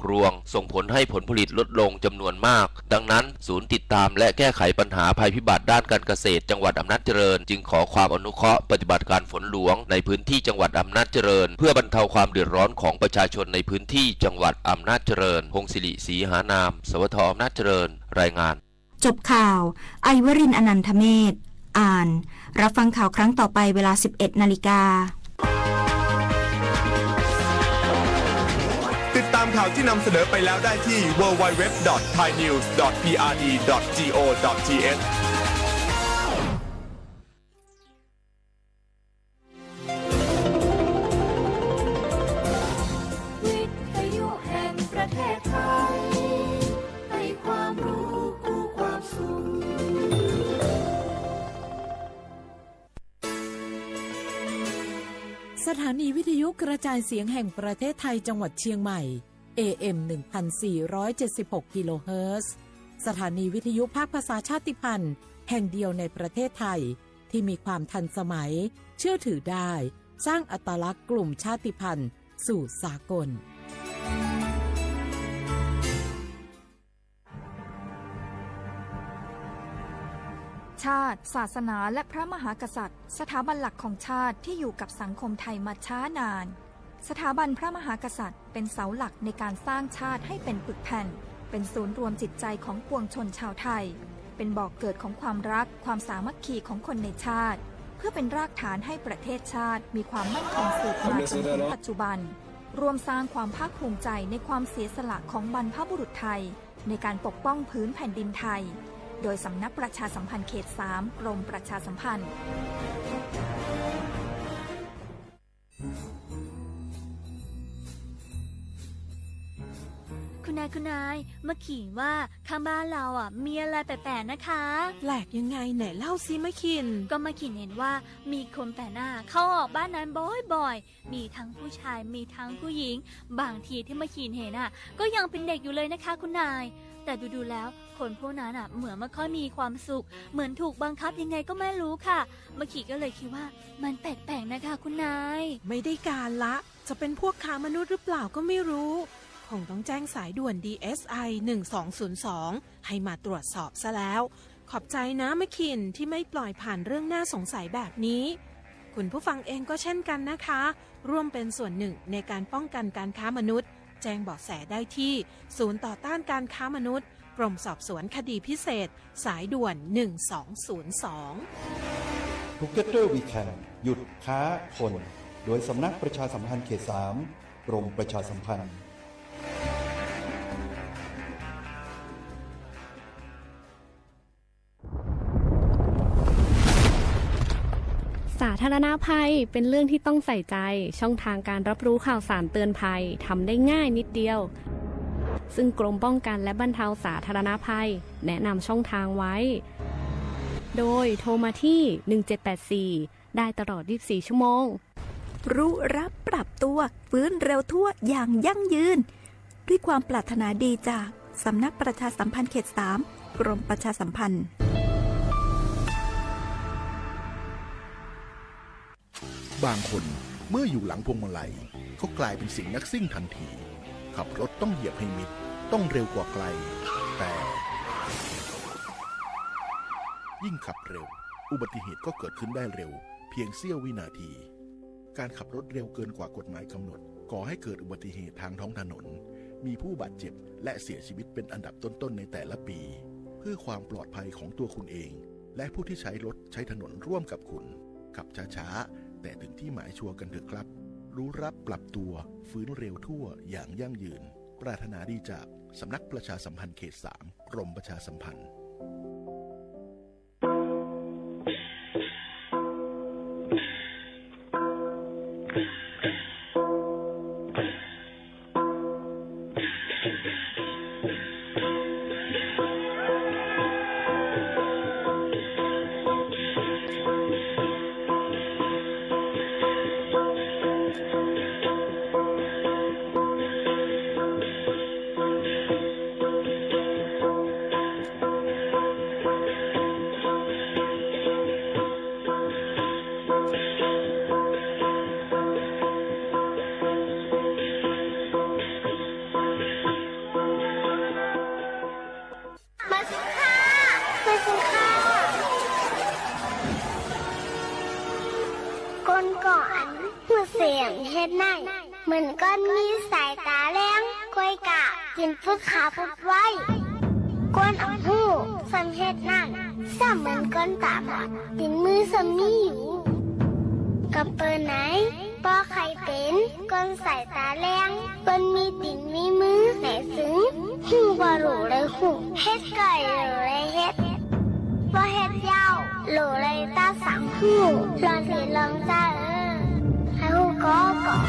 รวงส่งผลให้ผลผลิตลดลงจำนวนมากดังนั้นศูนย์ติดตามและแก้ไขปัญหาภัยพิบัติด้านการเกษตรจังหวัดอำนาจเจริญจึงขอความอนุเคราะห์ปฏิบัติการฝนหลวงในพื้นที่จังหวัดอำนาจเจริญเพื่อบรรเทาความเดือดร้อนของประชาชนในพื้นที่จังหวัดอำนาจเจริญพงศิริศรีหานามสวทอำนาจเจริญรายงานจบข่าวไอวรินทร์อนันทเมธอ่านรับฟังข่าวครั้งต่อไปเวลา 11 นาฬิกาติดตามข่าวที่นำเสนอไปแล้วได้ที่ www.thainews.prd.go.thวิทยุแห่งประเทศไทยให้ความรู้คู่ความสุขสถานีวิทยุกระจายเสียงแห่งประเทศไทยจังหวัดเชียงใหม่ AM 1476 กิโลเฮิรตซ์สถานีวิทยุภาคภาษาชาติพันธุ์แห่งเดียวในประเทศไทยที่มีความทันสมัยเชื่อถือได้สร้างอัตลักษณ์กลุ่มชาติพันธุ์สู่สากลชาติศาสนาและพระมหากษัตริย์สถาบันหลักของชาติที่อยู่กับสังคมไทยมาช้านานสถาบันพระมหากษัตริย์เป็นเสาหลักในการสร้างชาติให้เป็นปึกแผ่นเป็นศูนย์รวมจิตใจของปวงชนชาวไทยเป็นบ่อกเกิดของความรักความสามัคคีของคนในชาติเพื่อเป็นรากฐานให้ประเทศชาติมีความมั่นคงสืบมาจนถึงปัจจุบันรวมสร้างความภาคภูมิใจในความเสียสละของบรรพบุรุษไทยในการปกป้องพื้นแผ่นดินไทยโดยสำนักประชาสัมพันธ์เขต 3 กรมประชาสัมพันธ์คุณนายมาขิงว่าข้างบ้านเรามีอะไรแปลกๆนะคะแปลกยังไงไหนเล่าซิมะขินก็มาขินเห็นว่ามีคนแปลกหน้าเข้าออกบ้านนั้นบ่อยๆมีทั้งผู้ชายมีทั้งผู้หญิงบางทีที่มาขินเห็นก็ยังเป็นเด็กอยู่เลยนะคะคุณนายแต่ดูๆแล้วคนพวกนั้นเหมือนไม่ค่อยมีความสุขเหมือนถูกบังคับยังไงก็ไม่รู้ค่ะมาขิก็เลยคิดว่ามันแปลกๆนะคะคุณนายไม่ได้การละจะเป็นพวกค้ามนุษย์หรือเปล่าก็ไม่รู้คงต้องแจ้งสายด่วน DSI 1202ให้มาตรวจสอบซะแล้วขอบใจนะมะขินที่ไม่ปล่อยผ่านเรื่องน่าสงสัยแบบนี้คุณผู้ฟังเองก็เช่นกันนะคะร่วมเป็นส่วนหนึ่งในการป้องกันการค้ามนุษย์แจ้งเบาะแสได้ที่ศูนย์ต่อต้านการค้ามนุษย์กรมสอบสวนคดีพิเศษสายด่วน1202 Together We Can หยุดค้าคนโดยสำนักประชาสัมพันธ์เขต 3 กรมประชาสัมพันธ์สาธารณภัยเป็นเรื่องที่ต้องใส่ใจช่องทางการรับรู้ข่าวสารเตือนภัยทำได้ง่ายนิดเดียวซึ่งกรมป้องกันและบรรเทาสาธารณภัยแนะนำช่องทางไว้โดยโทรมาที่1784ได้ตลอด24ชั่วโมงรู้รับปรับตัวฟื้นเร็วทั่วอย่างยั่งยืนด้วยความปรารถนาดีจากสำนักประชาสัมพันธ์เขต 3 กรมประชาสัมพันธ์บางคนเมื่ออยู่หลังพวงมาลัยเขากลายเป็นสิ่งนักซิ่งทันทีขับรถต้องเหยียบให้มิดต้องเร็วกว่าไกลแต่ยิ่งขับเร็วอุบัติเหตุก็เกิดขึ้นได้เร็วเพียงเสี้ยววินาทีการขับรถเร็วเกินกว่ากฎหมายกำหนดก่อให้เกิดอุบัติเหตุทางท้องถนนมีผู้บาดเจ็บและเสียชีวิตเป็นอันดับต้นๆในแต่ละปีเพื่อความปลอดภัยของตัวคุณเองและผู้ที่ใช้รถใช้ถนนร่วมกับคุณขับช้าๆแต่ถึงที่หมายชัวร์กันเถอะครับรู้รับปรับตัวฟื้นเร็วทั่วอย่างยั่งยืนปรารถนาดีจากสำนักประชาสัมพันธ์เขต 3 กรมประชาสัมพันธ์ ตุไหนเหมือนก้อนมีสายตาแรงกล้วยกะกินพุดขาพุดไว้ก้นเอาหูสำเหตุนั่นซ้ำเหมือนก้นตาบอดตินมือสำมีอยู่กับเปินไหนป้อใครเป็นก้นสายตาแรงเปิ้นมีตินมีมือไหนซึ้งหูบ่รู้เลยหูเฮ็ดไก่หรือไรเฮ็ดบ่เฮ็ดยาวหรือไรตาสังหูลองสิลองจ้าให้หูก็บอก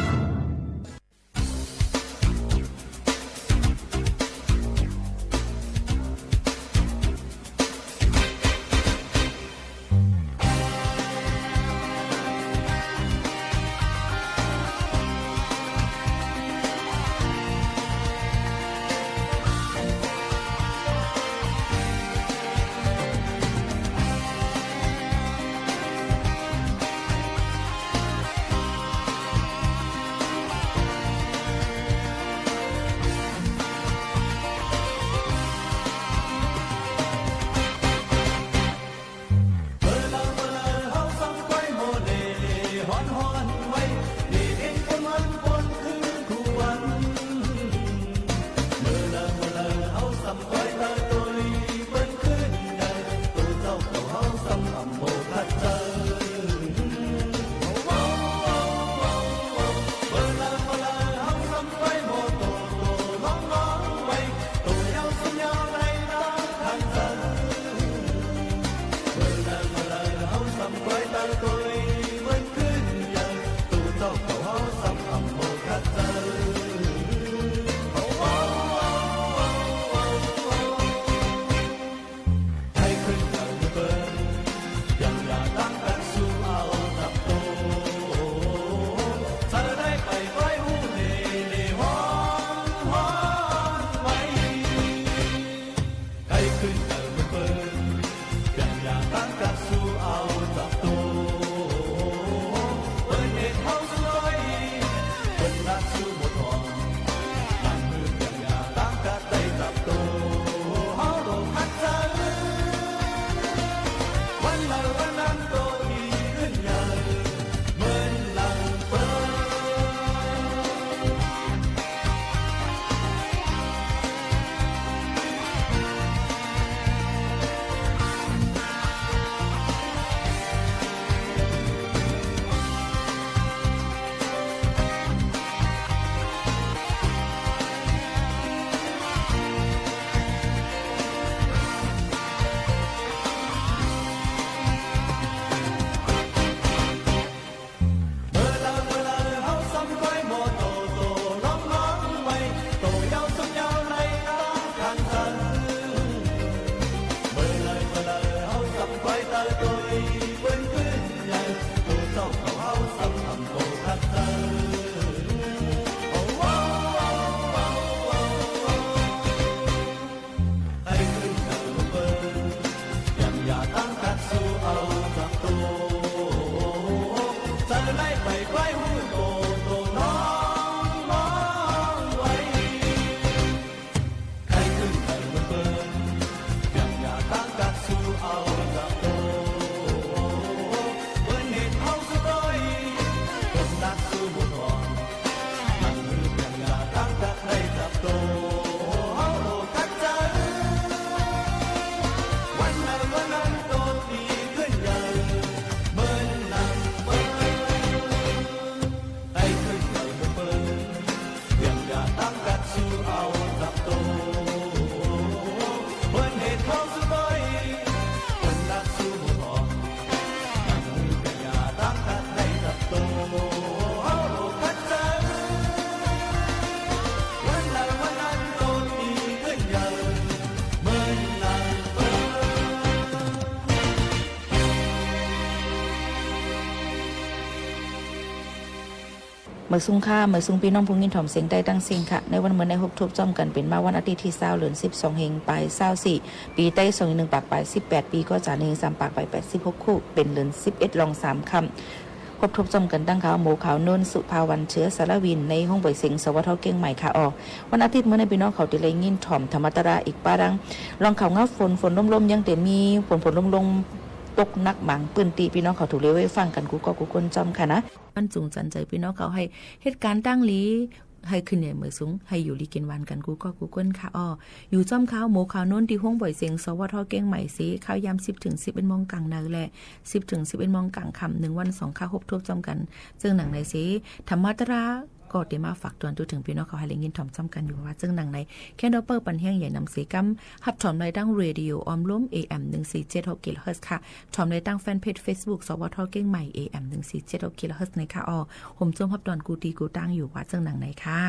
เมื่อซุ่งค่าเมื่อซุ่งพี่น้องผู้ยินถ่อมเสียงใต้ตั้งเสียงค่ะในวันเหมือนในหกทุบจอมกันเป็นมาวันอาทิตย์ที่20 เดือน 12 เฮงปลาย24ปีใต้21ปากปลาย18ปีก็จะเฮง3ปากปลาย86คู่เป็นเดือน11ลอง3คำครบทบจอมกันตั้งข่าวหมูขาวนุ่นสุภาวันเชื้อสารวินในห้องบ่อยเสียงสวัสดิ์เก่งใหม่ค่ะออกวันอาทิตย์เมื่อในพี่น้องเขาติเลยยินถ่อมธรรมตราอีกป้าดังลองข่าวงับฝนลมๆยังแต่มีฝนลมๆ ตกหนักหมังปืนตีพี่น้องเขาถูกเลยไว้ฟังกันกูก็กูก้นจอมค่ะนะมันจุงจันใจพี่น้องเขาให้เหตุการณ์ตั้งลีให้ขึ้นเนี่ยเหมือสูงให้อยู่ลีกินวันกันกูก็กูก้นค่ะอยู่จ้อมข้าวหมูข้าวโน้นที่ห้องบ่อยเสียงสวทเก้งใหม่สีข้าวยาม10 ถึง 11 โมงกลางนาแหละ10 ถึง 11 โมงกลางค่ำ1 วัน 2 ข้าว6ทบจอมกันซึ่งหนังในสีธรรมตราก็ได้มาฝากตัวถึงพี่น้องเขาให้เล่นยินถ่อมจำกันอยู่ว่าซึ่งหนังในแค่ดอเปอร์ปันแห้งใหญ่นำสีกัมหัดถ่อมในดังเรดิโอออมล้ม AM 147 กิโลเฮิรตซ์ค่ะถ่อมในดังแฟนเพจ Facebook สวทเก้งใหม่ AM 147 กิโลเฮิรตซ์ในค่ะผมจมพับดอนกูตีกูตั้งอยู่ว่าซึ่งหนังในค่ะ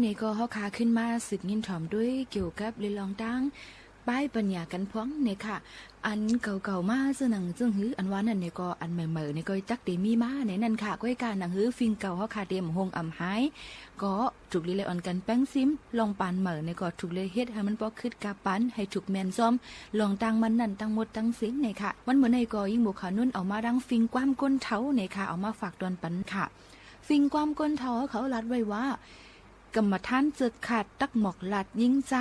นี่ก็เฮาคาขึ้นมาสึกยินถ่อมด้วยเกี่ยวกับเรื่องลองตั้งป้ายปัญญากันพ้องเนี่ยค่ะอันเก่าๆมาซึ่งหนังซึ่งหืออันว่านั่นเนี่ยก็อันใหม่ๆเนี่ยก็จักเดมีมาในนั่นค่ะก้อยการหนังหือฟิงเก่าเฮาคาเดมหงอำหายก็ถูกลีเลยอ่อนกันแป้งซิมลองปานเหม่อเนี่ยก็ถูกเลยเฮ็ดให้มันบ่คิดกาปันให้ถูกแม่นซ้อมลองตั้งมันนั่นตั้งหมดตั้งสิงเนี่ยค่ะมันเหมือนในก็ยิ่งบ่ขานุ่นเอามาดังฟิงความก้นเท้าเนี่ยค่ะเอามาฝากตอนปันค่ะฟิงความก้นเท้าเขาลัดไว้ว่ากรรมฐานเจิดขาดตักหมอกหลัดยิงใจ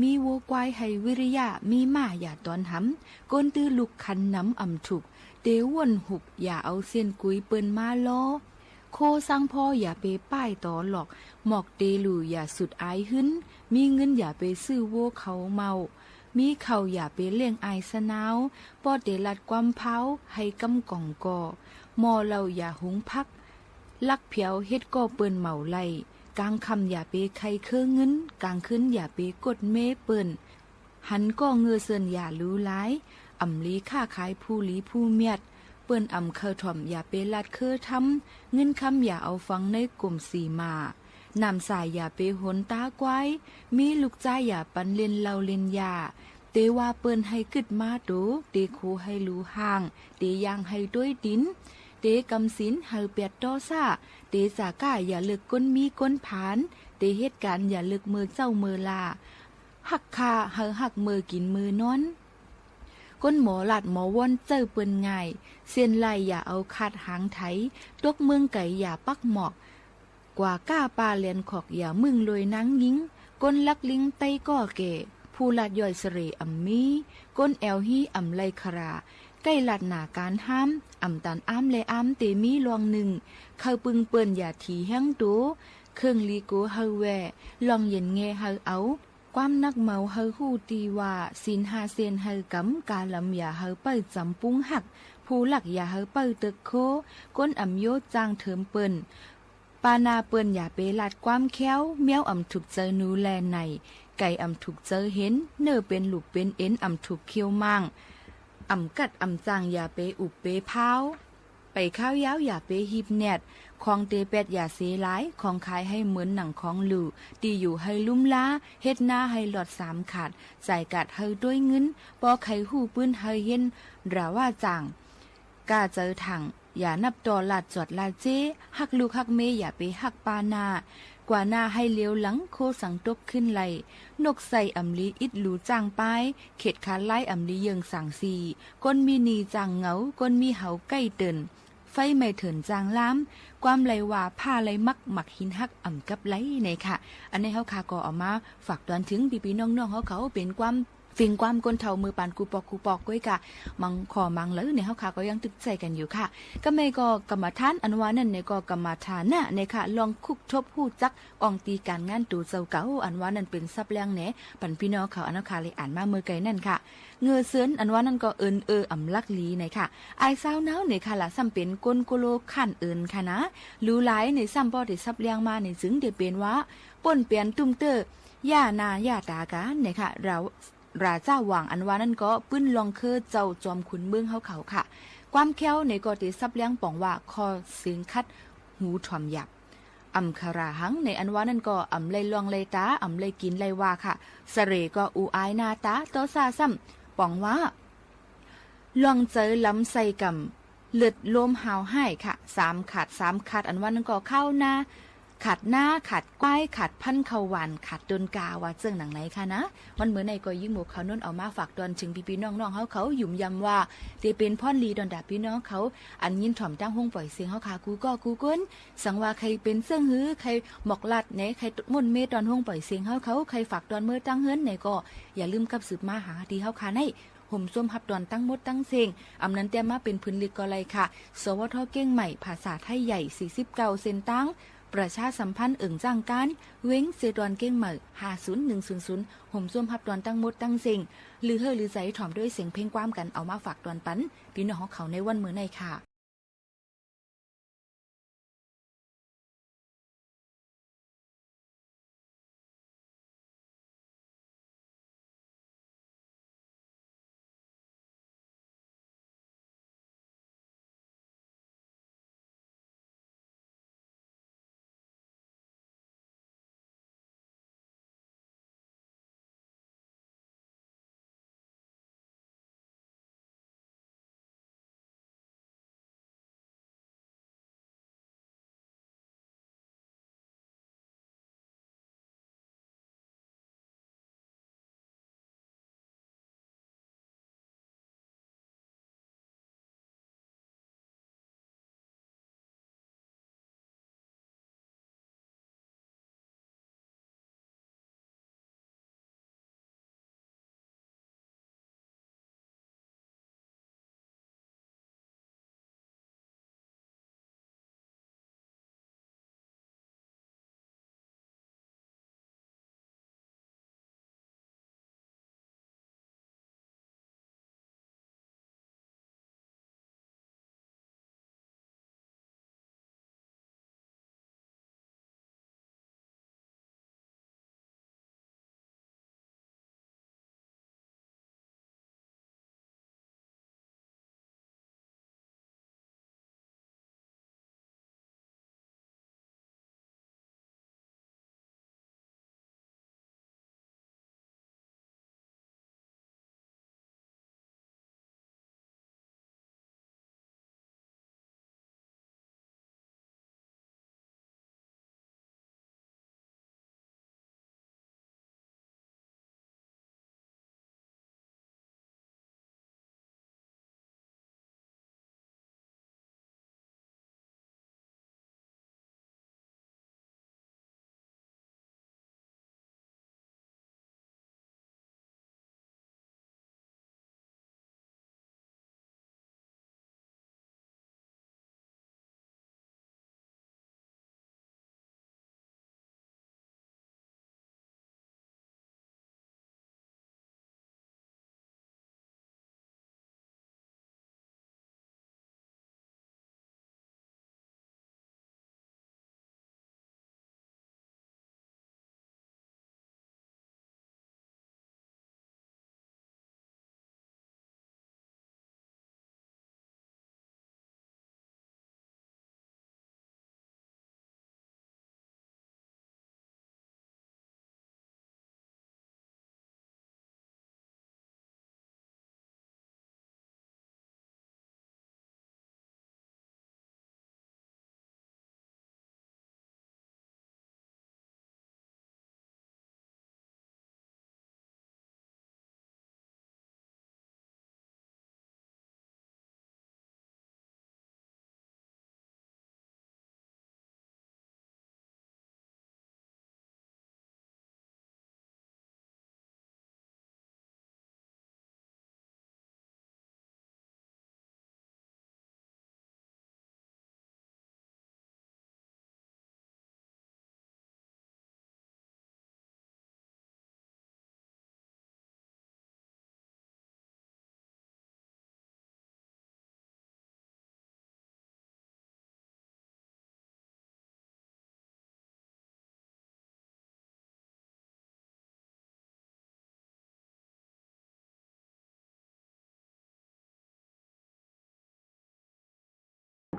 มีวัวควายให้วิริยะมีมาอย่าตอนหำก้นตื้อลุกคันน้ำอ่ำฉุกเดวนหุบอย่าเอาเส้นกุยเปิ้นมาล้อโคสังพ่ออย่าไปป้ายต่อหลอกหมอกเดลูอย่าสุดอายหึ้นมีเงินอย่าไปซื้อวัวเขาเมามีเข่าอย่าไปเลี้ยงไอสนาวปอดเดลัดความเผาให้กำก่องก่อมอเราอย่าหุงพักลักเพียวเฮ็ดก็เปิ้นเมาไลกลางคำอย่าไปใครเครื่องเงินกลางคืนอย่าไปกดเมเปิ่นหันก็เงือเซินอย่ารู้หลายอ่ำลีค่าขายผู้ลีผู้เมียดเปิ้นอ่ำเคอถ่อมอย่าไปลัดเคอทำเงินคำอย่าเอาฟังในกลุ่มสีมานำสายอย่าไปหนตาไกวมีลูกใจอย่าปันเล่นเล่าเล่นยาเตว่าเปิ้นให้กึดมาดูเตคูให้รู้ห่างเตยางให้ด้วยดินเตกำสินให้เปียดตอซ่าเตสาก้าอย่าเลือกก้นมีก้นผานเตเหตุการณ์อย่าเลือกมือเจ้ามือลาหักคาเฮาหักมือกินมือนอนก้นหมอหลัดหมอว่นเจ้าเปิ้นง่ายเส้นไหลอย่าเอาคาดหางไถตกเมืองไก่อย่าปักหมอกกว่าก้าปลาเลียนขอกอย่ามึงลอยนังยิงก้นลักลิงไตก่อเก๋ผู้ลัดย่อยเสเรอ่ำมีก้นแอวฮีอ่ำไลคราใกล้ลัดหนาการห้ามอ่ำตันอ้ำเลอ้ำเตมีลวงหนึ่งเข้าปึงเปิ้นอย่าถีแห้งดูเครื่องลีโกเฮาแวลองเย็นเงเฮาเอาความนักเมาเฮาฮู้ตีว่าศีลหาเซนเฮากำกาลำอย่าเฮาเปิ้จำปุ้งหักผู้หลักอย่าเฮาเปิ้ตึกโคก้นอ่ำโยจางเถิมเปิ้นปานาเปิ้นอย่าไปลัดความแค้วแมวอ่ำถูกเจอนูแลในไก่อ่ำถูกเจอเห็นเนื้อเป็นหลุกเป็นเอ็นอ่ำถูกเคี้ยวมั่งอ่ำกัดอ่ำจางอย่าไปอุบเปพาวไปข้าวยาวอย่าไปฮิบแนดของเตเป็ดอย่าเสหลายของขายให้เหมือนหนังของหลู่ตีอยู่ให้ลุ่มล้าเฮ็ดหน้าให้หลอดสามขาดใส่กัดให้ด้วยเงินปอไข่หู้ปื้นให้เห็นราว่าจางกาเจอถังอย่านับต่อลาดจอดลาเจหักลูกหักเมอย่าไปหักปานากว่าหน้าให้เลี้ยวหลังโคสังตบขึ้นไหลนกใส่อำลีอิดหลูจางปายเข็ดคาไล่อำลีเยิงสั่งสีก้นมีนีจางเหงาก้นมีเหาใกล้เตินไฟไม่เถินจางล้ำความไหลว่าผ้าไหลมักหมักหินหักอ่ำกับไหลในค่ะอันนี้เฮาคาก็เอามาฝากตอนถึงพี่ๆน้องๆเขาเป็นความฟิงความก้นเท่ามือปานกูปอกก้อยกะมังขอมังเลยในเฮาค่ะก็ยังตึกใจกันอยู่ค่ะก็ไม่ก็กรรมฐานอันว่านั่นในก็กรรมฐานน่ะในค่ะลองคุกทบฮู้จักอองตีการงานตูเจ้าเก่าอันว่านั่นเป็นซับแรงแหนปันพี่น้องเขาอันค่ะเลยอ่านมาเมื่อไกลนั่นค่ะเงือเสือนอันว่านั่นก็อ่ำลักลีในค่ะไอ้สาวหนาวในค่ะละซ้ำเป็นก้นโกโลขั้นค่ะนะรู้หลายในซ้ำบ่ได้ซับแรงมาในจึงได้เป็นว่าป่นเปลี่ยนตุ้มเตอย่านาย่าตากาในค่ะเราราเจ้าหว่างอันว่านั่นก็ปื้นลองเคอเจ้าจอมขุนเมืองเขาค่ะความแค้วในก็ติซับเลี้ยงป่องว่าคอเสียงคัดหูถ่อมหยับอำคาราหังในอันว่านั่นก็อำไลลองไลตาอำไลกินไลว่าค่ะสเรก็อูอายนาตาโตซาซ้ำป่องว่าลองเจอล้ำใส่กำเลือดลมหาวให้ค่ะ3 ขาดอันว่านั่นก็เข้าหน้าขาดหน้าขาดก้อยขาดพันเขาหวานขาดดนกาว่าเจิงหนังไหนค่ะนะมันเหมือนในก็ยิ่งหมกเขาน้นเอามาฝากตอนถึงพี่น้องเขาหยุ่มยำว่าเตเป็นพ่อนลีดอนดาพี่น้องเขาอันยินถ่อมตั้งห้องปล่อยเสียงเขาขากูก้นสังว่าใครเป็นเสื่องหื้อใครหมอกลัดไหนใครมุ่นเมตอนห้องปล่อยเสียงเขาใครฝากตอนเมื่อตั้งเฮิรนไหนก็อย่าลืมกับสืบมาหาที่เขาขาในห่มส้มหับดอนตั้งมดตั้งเสียงอำนั้นแต่มาเป็นพื้นลิกก็เลยค่ะสวทเก้งใหม่ภาษาไทยใหญ่49เซนตั้งประชาสัมพันธ์จ้างการเว้งเซดอนเก้งเหม่อ50100ห่มส้วมพับดอนตั้งมดตั้งเสียงหรือหรือใจถ่อมด้วยเสียงเพลงความกันเอามาฝากดอนปันพี่น้องของเขาในวันมื้อในค่ะ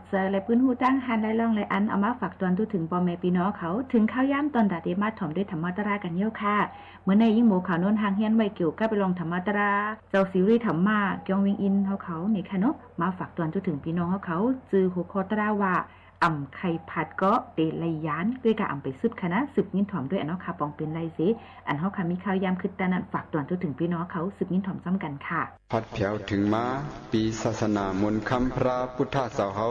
เจอเลยปื้นหูตั้งหันไล่ล่องไล่อันเอามาฝากตอนทุถึงปอแม่พี่น้องเขาถึงข้าวย่ำตอนดาเดมาถ่อมด้วยธรรมะตรากันเยี่ยวค่ะเมื่อในยิ่งโมข่าวโน้นทางเฮียนไว้เกี่ยวกับไปลองธรรมะตราเจ้าซีรีส์ธรรมะเกียงวิงอินเขานี่ค่ะเนาะมาฝากตอนทุถึงพี่น้องเขาจือหัวคอตราว่าอ่ำไข่ผัดก็เตะไหลยานด้วยการอ่ำไปสืบคณะสืบยินถ่อมด้วยอันเนาะค่ะปองเป็นไรสิอันเขาค่ะมีข้าวยามคือแต่นั้นฝากตอนทุถึงพี่น้องเขาสืบยินถ่อมซ้ำกันค่ะพัดแผ่วถึงมาปีศาสนามนต์คำพระพุทธเจ้าเขา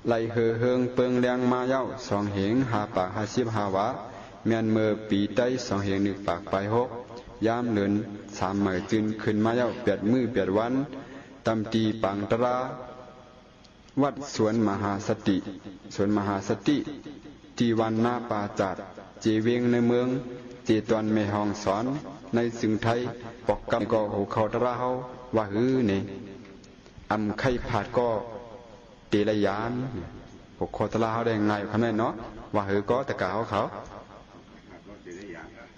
ไล่เฮืองเปิงแรงมาเย้าสองเหงหาปาก55 วะแม่นเมื่อปีใต้สองเหงหนึ่งปากไป6ยามเลิน3 หมายจืนขึ้นมาเย้า8 มื้อ8 วันตำตีปังตราวัดสวนมหาสติที่วันนาปาจัดเจเวงในเมืองเจตอนแม่ห้องสอนในสึงไทยปอกกำก็หูเขาตราเฮาว่าฮือนี่อำไข่ผาดก็เตระยานปกโคตราเฮาได้ไงคำนั้นเนาะว่าฮือก็ตะกาเขา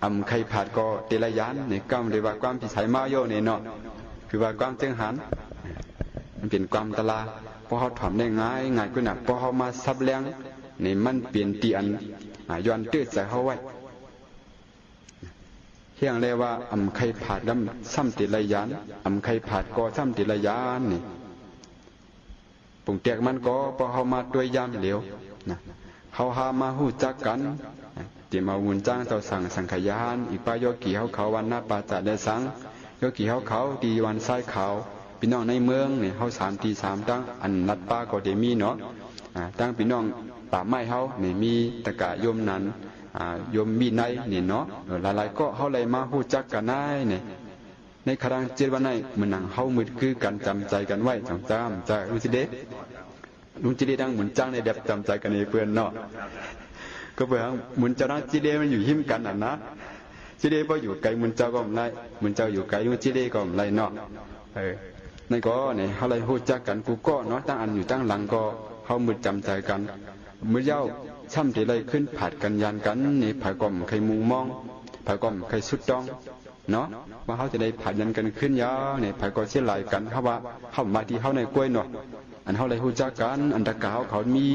อำไข่ผาดก็เตระยานนี่กำเรียกว่าความพิสัยมาโยนี่เนาะคือว่าความจึงหันมันเป็นความตะลาพอเขาถอมได้ง่ายกว่าหนักพอเขามาซับแรงนี่มันเปลี่ยนตีอันย้อนตื้อใจเขาไว้เฮียงเลยว่าอำไข่ผาดลำซ้ำติระยานอำไข่ผาดก็ซ้ำติระยานนี่ปุ่งเตียกมันก็พอเขามาด้วยยามเหลวนะเขาหามาหู้จักกันที่มาวุ่นจ้างเจ้าสั่งสังขยานอีกป้าโยกี่เขาวันหน้าปาจัดได้สังโยกี่เขาดีวันซ้ายเขาพี่น้องในเมืองเนี่ยเขา3 ที 3ตั้งอันนัดป้าก็ได้มีเนาะตั้งพี่น้องป่าไม้เขาเนี่ยมีตะกะโยมนั้นโยมมีในเนี่ยเนาะหลายๆก็เขาเลยมาหู้จักกันได้เนี่ยในครั้งเจ็ดวันไหนมันนั่งเขามืดคือกันจำใจกันไว้จำใจลุงจิเดดังหมุนจ้างในเด็บจำใจกันในเพื่อนเนาะก็เพื่อหมุนเจ้าดังจิเดมันอยู่หิมกันนะจิเดพออยู่ไกลหมุนเจ้าก็ไม่ไรหมุนเจ้าอยู่ไกลลุงจิเดก็ไม่ไรเนาะในก็เนี่ยเขาเลยหู้จักกันกูก็เนาะตั้งอันอยู่ตั้งหลังก็เขามืดจำใจกันมือเย้าช่ำที่ไรขึ้นผาดกันยันกันนี่ผายก่อมใครมุงมองผายก่อมใครสุดต้องเนาะว่าเขาจะได้ผาดยันกันขึ้นยาวเนี่ยผายก่อเสียหลายกันเขาว่าเขามาที่เขาในกล้วยเนาะอันเขาเลยหู้จักกันอันตะกาวเขามี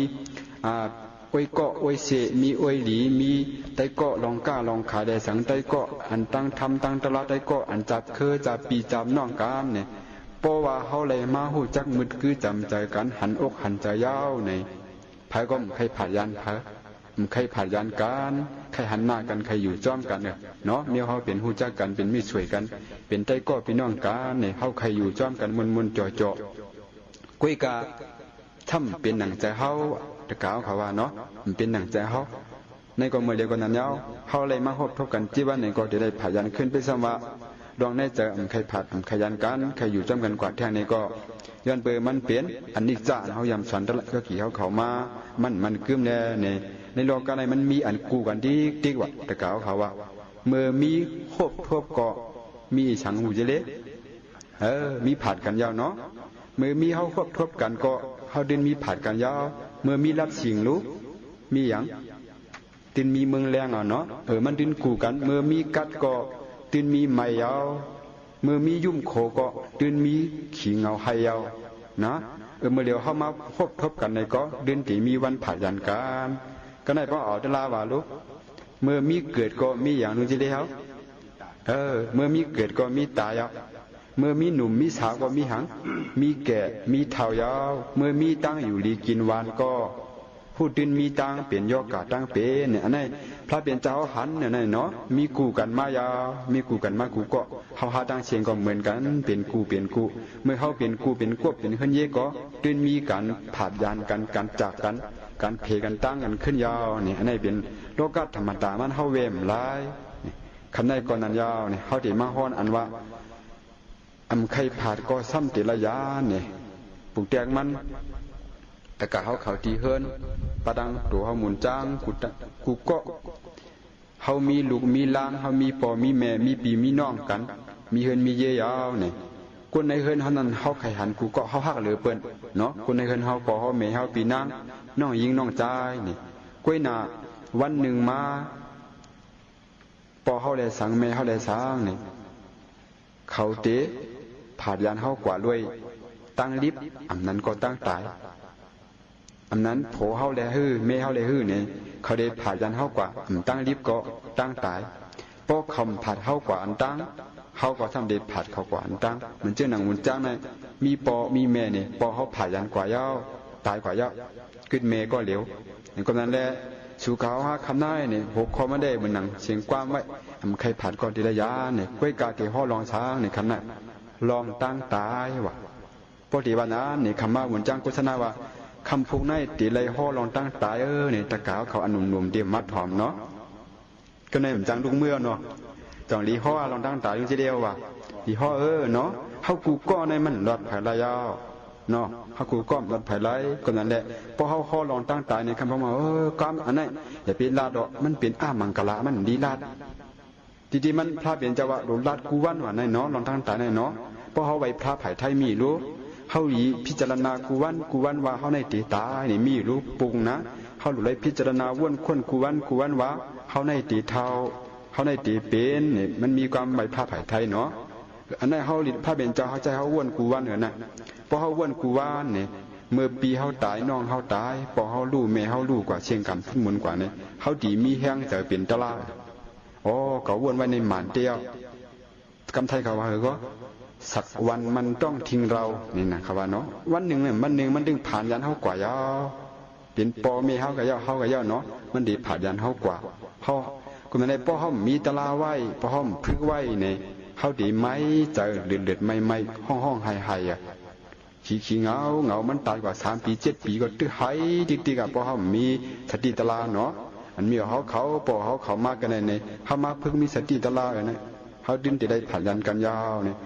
อวยเกาะอวยเสมีอวยหลีมีไตเกาะลองก้าลองขาได้สังไตเกาะอันตั้งทำตั้งตลาดไตเกาะอันจับคือจับปีจับน้องกามเนี่ยเพราะว่าเขาเลยมาหู้จักมืดคือจำใจกันหันอกหันใจยาวในภายก็ใครผ่ายันพระใครผ่ายันกันใครหันหน้ากันใครอยู่จ้อมกันเนาะเมียเขาเป็นหู้จักกันเป็นมิตรสวยกันเป็นไตก็พี่น้องกันเนี่ยเขาใครอยู่จ้อมกันมุนจ่อกุ้ยกาถ้าเป็นหนังใจเขาตะกาวเขาว่าเนาะมันเป็นหนังใจเขาในก็เมื่อเดียวกันนั้นเขาเลยมาพบทบกันที่ว่าในก็จะได้ผ่ายันขึ้นไปสมะดองในใจใครผ่าใครยันกันใครอยู่จ้อมกันกว่าแท้ในก็ย้อนเปิดมันเปลี่ยนอันนี้จ้าเขายำสันตะก็ขี่เขามามันกึ้มในโลกอะไรมันมีอันกูกันดีกว่าตะกาวเขาว่าเมื่อมีครบทบก็มีฉังหูเจเละมีผาดกันยาวเนาะเมื่อมีเขาครบทบกันก็เขาดินมีผาดกันยาวเมื่อมีรับสิ่งรู้มีอย่างดินมีเมืองแรงเนาะมันดินกูกันเมื่อมีกัดก็ดินมีไม้ยาวเมื่อมียุ่มโขก็ดินมีขี่เงาไฮยาวนะเมื่อเดี๋ยวเข้ามาพบทบกันในก็เดือนที่มีวันผ่ายันกันก็ในพระอ๋อตะลาว่าลูกเมื่อมีเกิดก็มีอย่างนู้นจีเดียวเมื่อมีเกิดก็มีตายาวเมื่อมีหนุ่มมีสาวก็มีหังมีแก่มีเท่ายาวเมื่อมีตั้งอยู่ลีกินวานก็พูดดินมีตั้งเปลี่ยนยอกกาตั้งเป๋เนี่ยอันนี้พระเปลี่ยนเจ้าหันเนี่ยเนาะมีกูกันมายาวมีกูกันมากูก็เขาหาตั้งเชียงก็เหมือนกันเป็นกูเมื่อเขาเป็นกูเป็นควบเป็นขึ้นเยก็ดินมีการผาดยานกันการจากกันการเพกันตั้งกันขึ้นยาวเนี่ยอันนี้เป็นโลกัตธรรมดามันเขาเวมหลายคันในก่อนนั้นยาวเนี่ยเขาติมาฮ้อนอันว่าอำไข่ผาดก็ซ้ำติระยานเนี่ยปลูกแตงมันแต่กะเขาตีเฮินปะดังตัวเขาหมุนจ้างกูก็เขามีลูกมีล้างเขามีพ่อมีแม่มีปีมีน้องกันมีเฮินมีเย่ยาวเนี่ยคนในเฮินเขานั้นเขาไข่หันกูก็เขาหักเหลือเปิ้นเนาะคนในเฮินเขาพ่อเขาแม่เขาปีนางน้องยิงน้องใจเนี่ยก้วยหนาวันหนึ่งมาพ่อเขาได้สั่งแม่เขาได้สั่งเนี่ยเขาเตะผาดยานเขากว่าด้วยตั้งลิบอันนั้นก็ตั้งตาย อันนั้นโผเฮาแลฮื้อเมเฮาแลฮื้อเนี่ยเขาได้ผ่ายันเฮากว่าตั้งลิบก็ตั้งตายป้อคำผัดเฮากว่าอันตั้งเฮาก็ทำได้ผัดเขากว่าอันตั้งมันเจ้าหนังมุนจ้างในมีปอมีแม่เนี่ยปอเฮาผ่ายันกว่าเย้าตายกว่าเย้าขึ้นเมก็เหลวอย่างนั้นแหละสู่เขาหาคำนายเนี่ยหกคอไม่ได้เหมือนหนังเสียงกว้างไว้ใครผัดก่อนทีละยาเนี่ยกล้วยกาเกห่อลองช้างเนี่ยคำนั้นลองตั้งตายว่ะปกติวันนั้นเนี่ยคำว่ามุนจ้างโฆษณาว่าคำพูกในตีเลยห่อลองตั้งตายเนี่ยตะกาวเขาอันหนุ่มๆเดียมมัดหอมเนาะก็ในเหมือนจังลุงเมื่อเนาะจังลีห่อลองตั้งตายอยู่ทีเดียวว่ะลีห่อเนาะเขากูก้อในมันหลอดไผ่ลายาวเนาะเขากูก้อมหลอดไผ่ไล่ก็นั่นแหละพอเขาห่อลองตั้งตายในคำพูดว่าก้อมอันนั้นอย่าเป็นลาดอกมันเป็นอ้ามังกะละมันดีลาดทีมันพระเปลี่ยนจะว่าโดนลาดกูวันว่าในเนาะลองตั้งตายในเนาะพอเขาไว้พระไผ่ไทยมีรู้เขาหลีพิจารณากูวันว่าเขาในตีตาเนี่ยมีรู้ปรุงนะเขาหลุดเลยพิจารณาว่นข้นกูวันว่าเขาในตีเท้าเขาในตีเป็นเนี่ยมันมีความใบผ้าไผ่ไทยเนาะอันนั้นเขาหลีผ้าเบญจเขาใจเขาว่นกูวันเหรอนะพอเขาว่นกูวันเนี่ยเมื่อปีเขาตายน้องเขาตายพอเขาลู่แม่เขาลู่กว่าเชียงกำขึ้นมุนกว่าเนี่ยเขาตีมีแห้งจะเป็นตะลาอ๋อเขาว่นไว้ในหมานเตี้ยวกำไทยเขาว่าก็สักวันมันต้องทิ้งเรานี่นะครับว่าเนาะวันหนึ่งเนี่ยมันดึงผ่านยันเขากว่ายาวเป็นปอเมเขากับยาวเนาะมันดีผ่านยันเขากว่าเขาคุณในป้อห้อมมีตะลาไว้ป้อห้อมพึกไว้เนี่ยเขาดีไหมเจอเดือดไม่ห้องไฮอ่ะขี้เงามันตายกว่า3 ปี7 ปีก็ตื้อไฮติ๊กกับป้อห้อมมีสติตะลาเนาะอันมีเขาป้อเขามากกันในเขามาพึกมีสติตะลาเนี่ยเขาดึงจะได้ผ่านยันกันยาวเนี่ย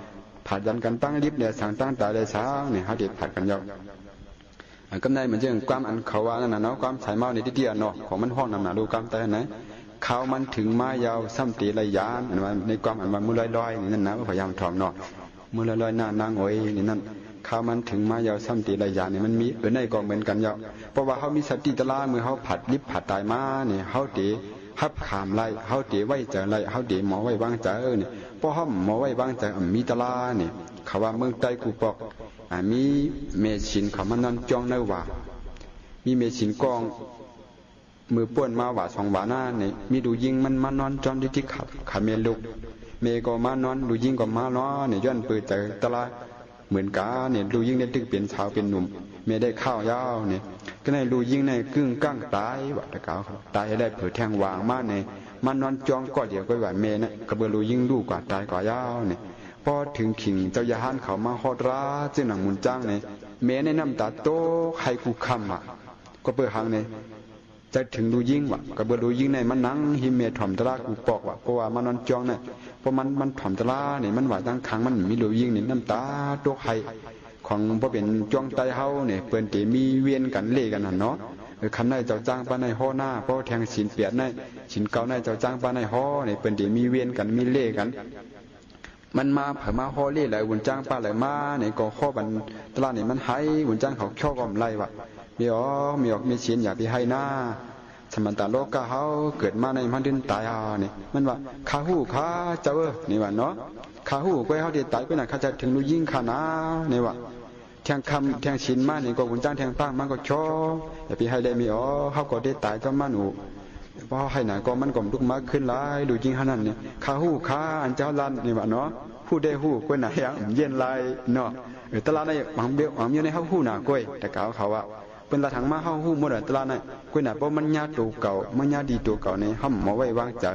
ผัดยันกันตั้งลิบเนี่ยสั่งตั้งตาได้ช้างเนี่ยเขาเด็ดผัดกันยาวก็ในเหมือนเช่นความอันเขาว่านั่นนะเนาะความสายเมาในที่เดียเนาะของมันห้องนำหนาดูความแต่ไหนเขามันถึงมายาวซ้ำตีระยานในความอันมันมือลอยๆนั่นนะพยายามถอมเนาะมือลอยๆหน้านางโอยนี่นั่นเขามันถึงมายาวซ้ำตีระยานเนี่ยมันมีในกองเหมือนกันยาวเพราะว่าเขามีสติตะลามือเขาผัดลิบผัดตายมาเนี่ยเขาตีฮับขามไล่เขาตีไว้เจอไล่เขาตีหมอไว้วางเจอเนี่ยพอห้อมหมอไว้วางเจอมีตะลาเนี่ยเขาว่าเมืองใต้กูปอกมีเมชินเขามันนอนจ้องในว่ามีเมชินกองมือป้วนมาว่า2 วาหน้าเนี่ยมีดูยิงมันมานอนจอมที่ขับขาเมลุกเมก็มานอนดูยิงก็มาล้อเนี่ยย้อนเปิดเจอตะลาเหมือนกาเนี่ยดูยิงได้ตึกเป็นชาวเป็นหนุ่มเมได้ข้าวยาวเนี่ยก็ในดูยิงในกึ่งก้างตายว่าตะกาวตายได้เผื่อแทงวางมาเนี่ยมันนอนจองก็เดี๋ยวก็ว่าเมนะกระเบือดูยิงดูกว่าตายกว่ายาวเนี่ยพอถึงขิงเจ้ายาฮันเขามาฮอดราจึงหนังมุนจ้างเนี่ยเมในน้ำตาโตใครกูคำอ่ะก็เปิดหางเนี่ยจะถึงดูยิงว่ะกระเบือดูยิงในมันนั่งหิเมถ่อมตะลากูปอกว่ะเพราะว่ามันนอนจองเนี่ยเพราะมันถ่อมตะลาเนี่ยมันว่าตั้งขังมันมีดูยิงเนี่ยน้ำตาโตใครของพอเป็นจองไตเฮาเนี่ยเปิ้นตีมีเวียนกันเล่กันหั่นเนาะคำในเจ้าจ้างป้าในห่อหน้าเพราะแทงศีลเปียดในศีลเก่าในเจ้าจ้างป้าในห่อเนี่ยเปิ้นตีมีเวียนกันมีเล่กันมันมาเผมาห่อเล่หลายวุ่นจ้างป้าหลายมาเนี่ยก็ข้อบันตลาดนี่มันให้วุ่นจ้างเขาช่อกอมไล่ว่ะมีออกมีศีลอย่าไปให้หน้าสมันตาโลกะเฮาเกิดมาในมันดินตายเนี่ยมันว่าข้าหู้ข้าเจ้านี่ว่าเนาะข้าหู้ก้อยเฮาได้ตายไปน่ะข้าจะถึงรู้ยิ่งข้านะนี่ว่าแทงคำแทงชินมานี่ก็วุ่นจ้างแทงป้ามันก็ช่ออย่าไปให้ได้มีเฮาก็ได้ตายก็มันอูเพราะให้น่ะก็มันก็ลุกมาขึ้นหลายดูยิ่งขนาดนี้ข้าหู้ข้าอันเจ้าลั่นนี่ว่าเนาะผู้ได้หู้ก้อยน่ะยังเย็นลายเนาะตลาดในหวังเบี้ยวหวังอยู่ในเฮาหู้น่ะก้อยแต่กล่าวเขาว่าเป็นละถังมาเฮาหู้หมดตลาดในก้อยน่ะเพราะมันญาตัวเก่ามันญาดีตัวเก่าในห้ำหมอไว้วางใจ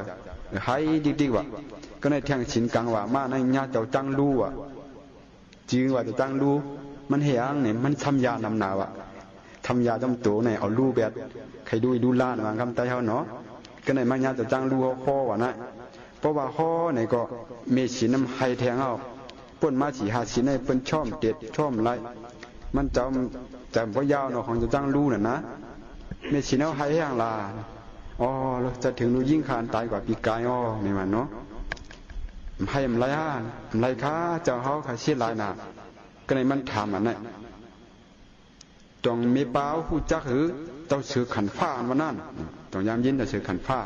ให้ดีๆว่าก็ในแทงชินกังว่ามาในญาเจ้าจังรู้อ่ะจริงว่าจะจังรู้มันเหียงเนี่ยมันทำยานำหนาวอะทำยาจำตัวเนี่ยเอาลูแบบใครดูล้านวางคำไตเขาเนาะก็ในมันยาจะจ้างลูเขาข้อวะนะเพราะว่าข้อเนี่ยก็มีสีน้ำไฮแทงเอาป่นมาสีหาสีในเป็นช่อมเด็ดช่อมไรมันจำว่ายาวเนาะของจะจ้างลูน่ะนะมีสีน้ำไฮแห้งลาอ๋อจะถึงลูยิ่งคานตายกว่าปีกายนี่มันเนาะให้มันไรอะไรค้าเจ้าเขาขาชี้ลายหนาก็ในมันถามอันนั้นจงมีเปล่าผู้จักหือเจ้าซื้อขันฟ้าวันนั้นจงยามยินแต่ซื้อขันฟ้า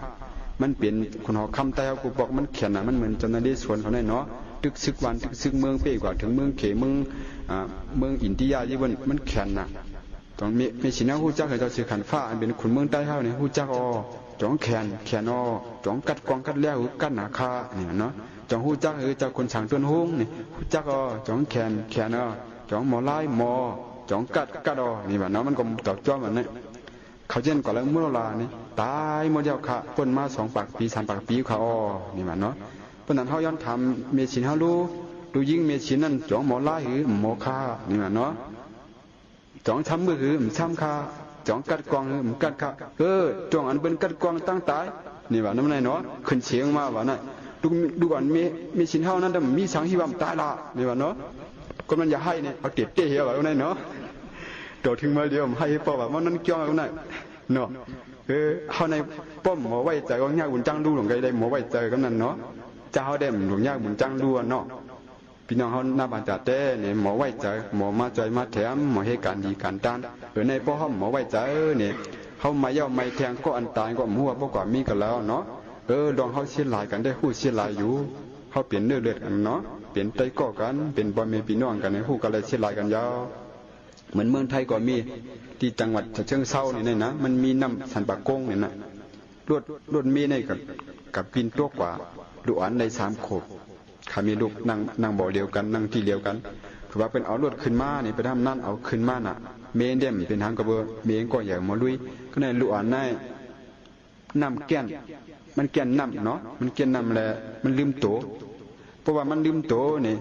มันเปลี่ยนคนหอคำแต่กูบอกมันเขียนนะมันเหมือนจำนวนได้ส่วนเขาในเนาะตึกซึกวันตึกซึกเมืองเป้กว่าถึงเมืองเขเมืองอินเดียยี่วันมันเขียนนะ ตองมีสินะฮู้จักให้เจ้าสิขันฟ้าอันเป็นขุนเมืองใต้เฮานี่ฮู้จักอ้อจ้องแขนอ้อจ้องกัดกองกัดแล้วกัดหนาคานี่เนาะจ้องฮู้จักเจ้าคนฉางต้นฮุ้งนี่ฮู้จักอ้อจ้องแขนอ้อจ้องหมอลายหมอจ้องกัดอ้อนี่ว่าเนาะมันก็ตอกจ้อมอันนี้เขาเจนก่อนแล้วเมื่อลานี่ตายหมดแล้วค่ะเปิ้นมา2 ปากปี3 ปากปีเขาอ้อนี่ว่าเนาะเปิ้นนั้นเฮาย้อนถามเมชินเฮารู้ดูยิ่งเมชินนั่นจ้องหมอลายหือหมอคานี่ว่าเนาะจ้องช้ำมือหือช้ำคาจ้องกัดกองหือกัดคาจ้องอันเป็นกัดกองตั้งตายนี่ว่านั่นเนาะขึ้นเสียงมาว่านั่นดูอันเมชินเฮานั่นมีสังหิวามตายละนี่ว่าเนาะก็มันอย่าให้เนี่ยเอาเตะเหี้ยว่านั่นเนาะโดดถึงมาเดียวให้ป้อว่ามันนั่นเกี่ยวกับนั่นเนาะเฮาในป้อมหมอไว้ใจก็ยากบุญจังดูหลงไกได้หมอไว้ใจกันนั่นเนาะจะเฮาได้หลงยากบุญจังดูเนาะพี่น้องเฮาหน้าบ้านจัดแต่เนี่ยหมอไว้ใจหมอมาใจมาแถมหมอให้การดีการต้านในป้อห้อมหมอไว้ใจเนี่ยเฮามาเย่าไม่แทงก็อันตายก็มั่วบ่กว่ามีกันแล้วเนาะลองเฮาเสียหลายกันได้ฮู้เสียหลายอยู่เฮาเปลี่ยนเลือดกันเนาะเปลี่ยนไตก็กันเป็นบ่แม่พี่น้องกันในฮู้กันเลยเสียหลายกันยาวเหมือนเมืองไทยก็มีที่จังหวัดฉะเชิงเทรานี่นะมันมีน้ำสันปะกงนี่นะรวดมีในกับกินตัวกว่าลูกอันใน3 ขวบขามีลูกนั่งบ่อเดียวกันนั่งที่เดียวกันถือว่าเป็นเอารถขึ้นมานี่ไปทำนั่นเอาขึ้นมาน่ะเมนเดมเป็นทางกระเบอเมนก็อย่างมาลุยก็ในลูกอันได้น้ำแก่นมันแก่นน้ำเนาะมันแก่นน้ำแหละมันลืมโตเพราะว่ามันลืมโตนี่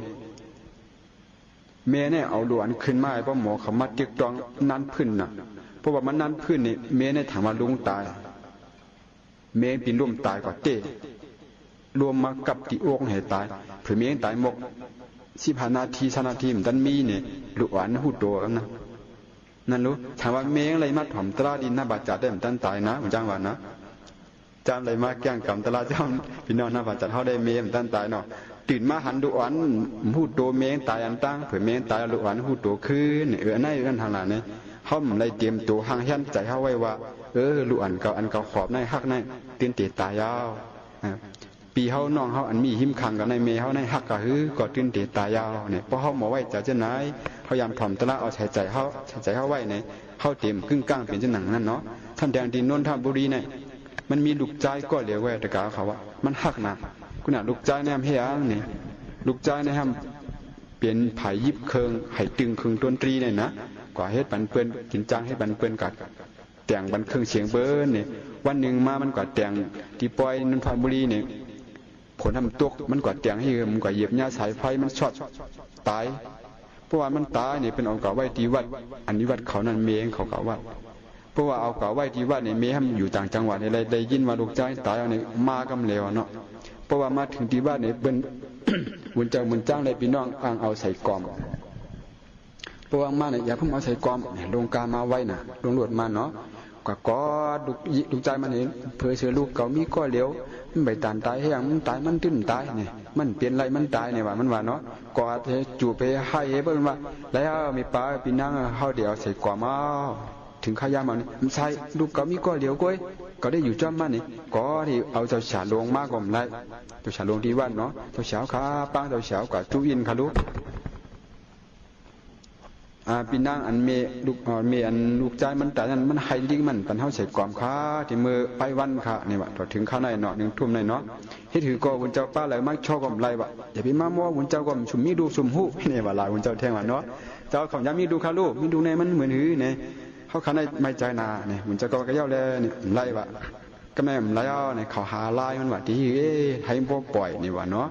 เมย์เนี่ยเอาลูกอันขึ้นมาเพราะหมอเขามาเตียกตองนั่นพื้นน่ะเพราะว่ามันนั่นพื้นนี่เมย์เนี่ยถามว่าลุงตายเมย์ปีนร่วมตายก็เต้รวมมากับติโอกให้ตายเผื่อเมย์ตายหมก15 นาที20 นาทีมันดันมีเนี่ยลูกอันหูโตกันนะนั่นรู้ถามว่าเมย์อะไรมาถ่อมตราดินหน้าบาดจัดได้มันดันตายนะผมจ้างว่านะจานอะไรมาแกล้งกำตลาดเจ้าพี่น้องหน้าบาดจัดเขาได้เมย์มันดันตายเนาะตื่นมาหันดูอันหูโตเมงตายอันตั้งเผื่อเมงตายลูกอันหูโตขึ้นนั่นนั่นทางหลังเนี่ยเขาเลยเตรียมตัวห่างเฮียนใจเขาไว้ว่าลูกอันเก่าขอบในหักในตื่นเตะตายยาวปีเขาน้องเขาอันมีหิมขังกับในเมย์เขาในหักกะฮือก็ตื่นเตะตายยาวเนี่ยเพราะเขาหมอไว้ใจจะไหนเขายามถ่อมตะละเอาใจเขาไว้เนี่ยเขาเตรียมครึ่งกลางเป็นเจ้าหนังนั่นเนาะท่านแดงดินนนทบุรีเนี่ยมันมีลูกใจก็เหลียวแหวตะกาเขาว่ามันหักหนักคุณน่ะลูกใจแนมเฮียนี่ลูกใจนะครับเปลี่ยนไผ่ยิบเคิงไห่ตึงเคิงดนตรีเนี่ยนะกว่าเฮ็ดบันเปื้อนกินจ้างให้บันเปื้อนกัดแต่งบันเครื่องเสียงเบิ้นเนี่ยวันหนึ่งมามันกว่าแต่งที่ปอยนนทบุรีเนี่ยผลทำตกมันกว่าแต่งให้มันกว่าเหยียบหญ้าสายไฟมันช็อตตายเพราะว่ามันตายเนี่ยเป็นเอาเก่าไว้ที่วัดอันนี้วัดเขานั่นเมงเขาเก่าวัดเพราะว่าเอาเก่าไว้ที่วัดเนี่ยเมย์อยู่ต่างจังหวัดอะไรได้ยินว่าลูกใจตายเอาเนี่ยมากำเลวเนาะเพราะว่ามาถึงที่บ้านเนี่ยเป็นบุญจ้างเลยพี่น้องอ้างเอาใส่กล่อมเพราะว่ามาเนี่ยอย่าเพิ่งเอาใส่กล่อมลงกามาไว้น่ะลงหลวดมาเนาะก็ลูกใจมันเห็นเผื่อเสือลูกเก่ามีก็เหลียวมันใบตานตายให้ยังมันตายมันตื้นตายเนี่ยมันเปลี่ยนไรมันตายเนี่ยว่ามันว่าเนาะก็จูไปให้เบิ่งว่าแล้วมีป้าพี่นางเฮาเดี๋ยวใส่กล่อมเอาถึงขยามันมันใส่ลูกเก่ามีก็เหลียวก้อยก็ได้อยู่จ้อมมันนี่ก็ที่เอาเจ้าฉาลงมากกว่าไรเจ้าฉาลงที่วัดเนาะเจ้าเฉาขาป้าเจ้าเฉากว่าจุอินค่ะลูกปีนางอันเมอันลูกใจมันแต่นั้นมันให้ดิ้งมันปันเฮาใส่กล่อมขาที่มือไปวันค่ะนี่ว่าถึงข้าในเนาะ1 ทุ่มในเนาะเฮ็ดถือก็บุญเจ้าป้าไหลมักชอบกล่อมไรว่าอย่าไปมามัวบุญเจ้าก็ชุมมีดูชุมหูนี่ว่าหลายบุญเจ้าแทงว่าเนาะเจ้าของยามมีดูค่ะลูกมีดูในมันเหมือนหือเนี่ยเขาข้าในไม่ใจนาเนี่ยบุญเจ้าก็กระเย้าเลยนี่ไล่ว่าก็แม่ไล่เอาเนี่ยเขาหาลายมันว่าที่ให้บ่ปล่อยนี่ว่าเนาะ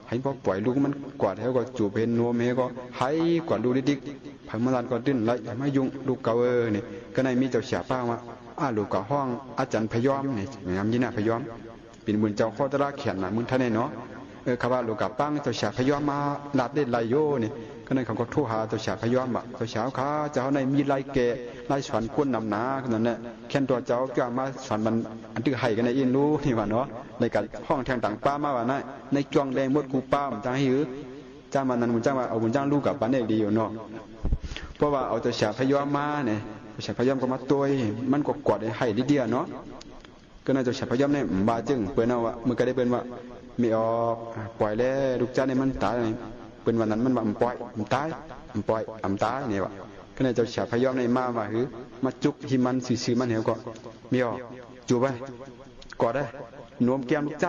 ให้บ่ปล่อยลูกมันกวาดแล้วก็จูบเป็นนัวเมก็ให้กวาดดูดิ๊กพังมาลานก็ดิ้นไล่ไม่ยุ่งลูกเก่านี่ก็ในมีเจ้าเสียป้าว่าลูกเก่าห้องอาจารย์พยอมนี่งามยี่น่ะพยอมเป็นบุญเจ้าข้อตระเขียนน่ะมึงท่านเนาะคำว่าลูกกับปังเจ้าเสียพยอมมาลาดได้ไล่โยนี่ก็ในเขาก็โทรหาเจ้าเสียพยอมว่าเจ้าเสียขาเจ้าในมีไล่แก่ไล่สอนก้นนำหนาขนาดนั้นแค่ตัวเจ้าก็มาสอนมันอันที่ให้กันในอินรู้นี่ว่าเนาะในการห้องแทงต่างป้ามาว่านั่นในจวงแดงมดกูป้าจ้างให้จ้างมันนั้นบุญจ้างว่าเอาบุญจ้างลูกกับปันเอกดีอยู่เนาะเพราะว่าเอาเจ้าเสียพยอมมาเนี่ยเจ้าเสียพยอมก็มาตัวมันก็กอดให้ดีเดียวเนาะก็น่าจะเสียพยอมเนี่ยบาจึงเปิ้นเอาว่ามือก็ได้เปิ้นว่าไม่ออกปล่อยแล้วลูกจ้างเนี่ยมันตายเปิ้นวันนั้นมันว่าปล่อยมันตายปล่อยตายเนี่ยว่า ก็ในเจ้าฉาพยอมในมาว่าหือมาจุกที่มันซื่อๆมันเหวก็มีออกจูไปกอดได้นวมแก้มลูกใจ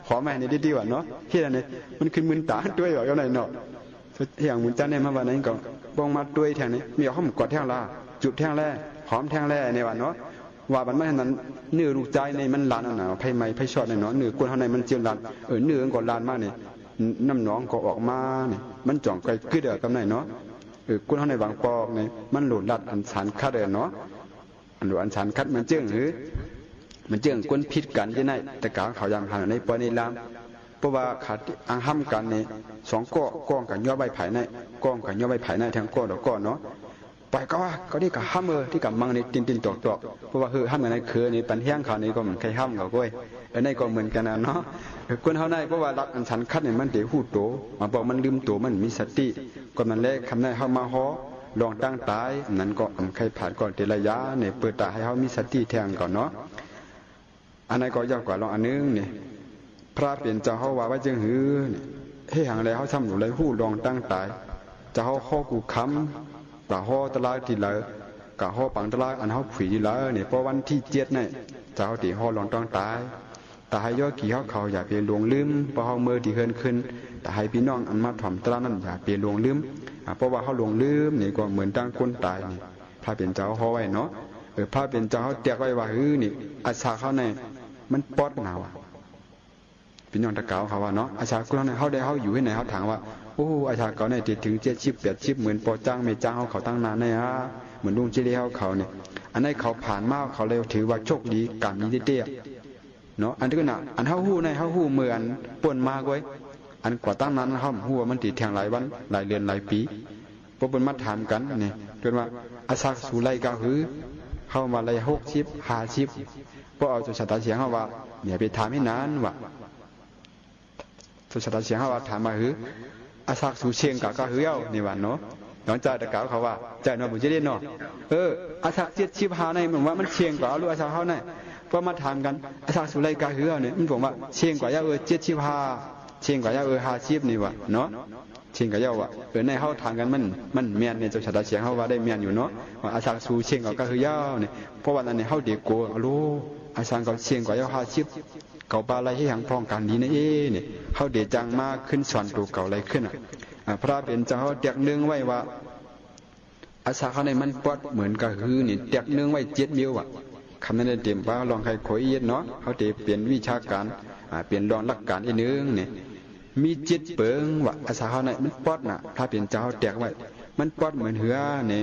ขอแม่ในดีๆว่าเนาะเฮ็ดอันนี้มันขึ้นมึนตาด้วยว่าเอาไหนเนาะอย่างมึนตาเนี่ยมาว่านั้นก็บ้องมาด้วยแทงนี้มีเอาห้อมกอดแทงลาจุบแทงแล่หอมแทงแล่ในว่าเนาะว่ามันไม่นั้นเนื้อลูกใจในมันลานเอาหนาวไผไม้ไผชอดในเนาะเนื้อก้นเฮาในมันเจียวลานเนื้อก็ลานมากนี่น้ำหนองก็ออกมานี่มันจ่องไกลกึดกำไหนเนาะก้นเฮาในบางปอกนี่มันหลุดลัดอันสารคัดเนาะอันหลุดอันสารคัดมันเจื้องหือมันเจื้องก้นพิษกันที่ไหนแต่กลางเขายางหันในปอในลามเพราะว่าขาดอังห้ำกันนี่2ก้องกันย่อใบไผ่ในก้องกันย่อใบไผ่ในทั้งก้อดอกก้อเนาะไปก็ว่าก็ที่กับห้ำที่กับมังในตินตอกเพราะว่าห้ำกันในคือนี่ปันแห้งเขานี่ก็เหมือนใครห้ำกับก้อยในก็เหมือนกันนะเนาะคนเฮาในเพราะว่ารักอันฉันคัดเนี่ยมันเดี๋ยวหูโตมาบอกมันลืมตัวมันมีสติก่อนมันแลกคำนั้นเฮามาฮอลองตั้งตายนั้นก็ใครผ่านก่อนเตระยะเนี่ยเปิดตาให้เฮามีสติแทงก่อนเนาะอันนั้นก็ยากกว่าลองอันนึงนี่พระเป็นเจ้าเฮาว่าจึงหือให้หางแล้วเฮาทำอยู่เลยหูลองตั้งตายจะเฮาข้อกูค้ำตาฮอตะลาที่ละกะฮอปังตะลาอันเฮาผีละเนี่ยเพราะวันที่7เนี่ยจะเฮาตีฮอลองตั้งตายแต่ให้ย่อกี่เขาอย่าไปลวงลืมเพราะเขาเมื่อที่ขึ้นแต่ให้พี่น้องอันมาถ่อมตรานั้นอย่าไปลวงลืมเพราะว่าเขาลวงลืมนี่ก็เหมือนตั้งคนตายนี่พระเป็นเจ้าเขาไว้เนาะพระเป็นเจ้าเขาเตียกไว้ว่านี่อาชาเขาในมันปอดหนาวพี่น้องตะเกาเขาว่าเนาะอาชาคนนั้นเขาได้เขาอยู่ที่ไหนเขาถามว่าโอ้อาชาเขาเนี่ยถึง70-80เหมือนปอจ้างเมจ้างเขาตั้งนานเนี่ยเหมือนลุงเจริญเขาเนี่ยอันนั้นเขาผ่านมาเขาเลยถือว่าโชคดีกรรมนี้เตี้ยเนาะอันที่ก็น่ะอันเฮาฮู้ในเฮาฮู้เมื่ออันป่นมากไว้อันกว่าตั้งนั้นเฮาฮู้ว่ามันติดแทงหลายวันหลายเดือนหลายปีพวกเพิ่นมาถามกันนี่จนว่าอาศักสู่ไลกะหือเฮามาไล60 50บ่เอาจุชะตาเสียงเฮาว่าอย่าไปถามให้นานว่าจุชะตาเสียงเฮาว่าถามมาหืออาศักสู่เชียงกะกะหือเอานี่ว่าเนาะน้องจ่าตะกาวเขาว่าจ่าเนาะบ่จะได้เนาะอาศัก75ในมันว่ามันเชียงกว่าหรืออาศักเฮาในพอมาถามกันอาจารย์สุไลกาหือเนี่ยมันบอกว่าเชียงกว่ายา75เชียงกว่ายา50นี่วะเนาะเชียงกว่ายาวะในเฮาถามกันมันแม่นเนี่ยเจ้าชะตาเสียงเฮาว่าได้แม่นอยู่เนาะว่าอาจารย์สุเชียงกว่ากาหือยาวเนี่ยเพราะว่านั้นเนี่ยเฮาเด็กโกโลอาจารย์ก็เชียงกว่ายา50เก่าปลาไหลให้หังพร้องกันดีนะเนี่ยเฮาเดจังมาขึ้นสอนตัวเก่าไหลขึ้นพระเป็นเจ้าเฮาเตียกนึงไว้ว่าอาจารย์เขาในมันปอดเหมือนกาหือนี่เตียกนึงไว้7มิ้วว่ะคำนั้นได้เตรียมว่าลองใครขอยเย็ดเนาะเขาเตเปลี่ยนวิชาการเปลี่ยนรองหลักการอีกนึงเนี่ยมีจิตเปิงว่าอาสาเขาในมันปอดน่ะถ้าเปลี่ยนเจ้าแตกไว้มันปอดเหมือนเหือเนี่ย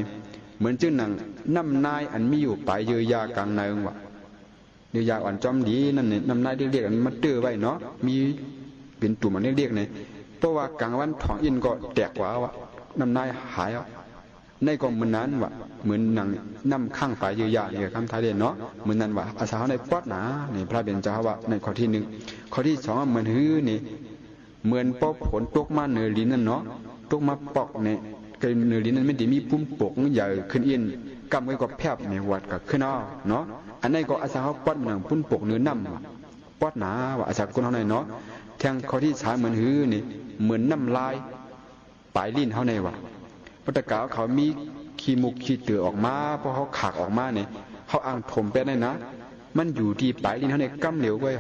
เหมือนจึงหนังน้ำนายอันมีอยู่ปลายเยือยากลางในว่ะเยือยาอ่อนจอมดีนั่นเนี่ยน้ำนายเรียกๆมันตื้อไว้เนาะมีเป็นตุ่มมันเรียกๆเนี่ยเพราะว่ากลางวันท้องอินก็แตกกว่าว่ะน้ำนายหายในก็เหมือนนั้นว่ะเหมือนหนังน้ำข้างปลายเยือยาเนี่ยคำท้ายเด่นเนาะเหมือนนั้นว่ะอาสาในปอดหนาเนี่ยพระเบญจว่าในข้อที่1ข้อที่2เหมือนหื้อนี่เหมือนปอกผลตกมาเนื้อลิ้นนั่นเนาะตกมาปอกเนี่ยเนื้อลิ้นนั้นไม่ได้มีปุ่มปกใหญ่ขึ้นอินกำไว้ก็แผบในวัดกับขึ้นเอาเนาะอันนี้ก็อาสาเขาปอดเหมือนปุ่มปกเนื้อน้ำปอดหนาว่ะอาสาคนเท่าไหร่เนาะแทงข้อที่3เหมือนหื้อนี่เหมือนน้ำลายปลายลิ้นเท่าไหร่ว่ะพุทธกาเขามีขี้มุกขี้เตือออกมาเพราะเขาขากออกมาเนี่ยเขาอ่างถมเป็ดได้นะมันอยู่ที่ปลายลิ้นเขาเนี่ยกำเหลวไว้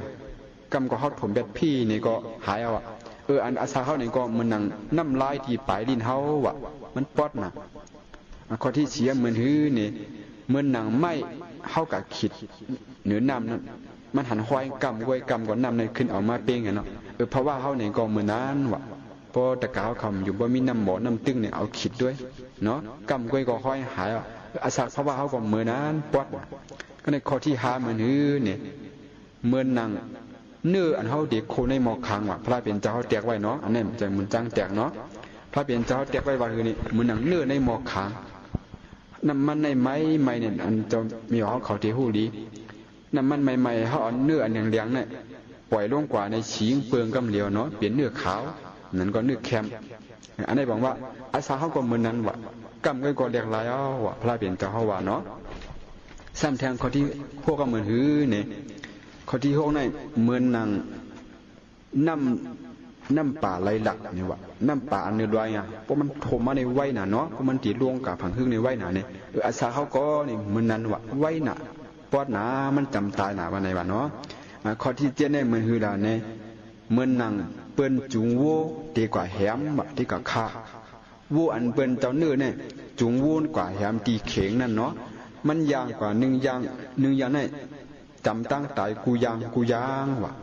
กำก็เขาถมเป็ดพี่นี่ก็หายเอาอันอาสาเขาเนี่ยก็มันนั่งน้ำลายที่ปลายลิ้นเขาว่ะมันปอดนะข้อที่เสียเหมือนหื้อนี่เหมือนนั่งไม้เข้ากับขีดเหนือน้ำนั่นมันหันห้อยกำไว้กำก่อนน้ำเนี่ยขึ้นออกมาเป้งเนาะเพราะว่าเขาเนี่ยก็เหมือนนั้นว่ะพอตะกาวคำอยู่บ่มีน้ำหมอน้ำตึ้งเนี่ยเอาขีดด้วยเนาะกำก้อยก็ห้อยหายอาศักเพราะว่าเขาก็เหมือนนั้นปอดก็ในข้อที่5เหมือนหื้อเนี่ยเหมือนนั่งเนื้ออันเขาเด็กโคในหมอกคางว่ะพระเป็นเจ้าเขาแตกไว้เนาะอันนี้จะเหมือนจังแตกเนาะพระเป็นเจ้าแตกไว้ว่าคือนี่เหมือนนั่งเนื้อในหมอกคางน้ำมันในไม้เนี่ยอันจะมีเขาที่หูดีน้ำมันใหม่ๆเขาเอาเนื้ออันเหลืองๆเนี่ยปล่อยลงกว่าในฉีงเปลืองกำเหลียวเนาะเปลี่ยนเนื้อขาวนั่นก็นึกแคมอันนี้บอกว่าอาสาเขาก็เหมือนนั้นว่ะกำก็เรียกหลายว่ะพระเปลี่ยนเจ้าเขาว่าเนาะซ้ำแทงข้อที่พวกก็เหมือนหื้อเนี่ยข้อที่6ในเหมือนนางน้ำ น้ำป่าไหลหลักนี่วะน้ำป่าอันเนื้อด้วยอ่ะเพราะมันถมมาในไว้น่ะเนาะเพราะมันตีลวงกับผังหึ่งในไว้น่ะเนี่ยอาสาเขาก็นี่มันนั้นวะไว้น่ะปอดหนามันจำตายหนาวันไหนวะเนาะข้อที่เจ็ดเนี่ยมันคือเราเนี่ยเมื่อนังเปิ้นจุงวัวดีกว่าแหมวะดีกว่าข้าวัวอันเปิ้นเจ้าเนื้อเนี่ยจุงวัวกว่าแหมตีเข่งนั่นเนาะมันยางกว่าหนึ่งยางเนี่ยจำตั้งตายกูยางวะ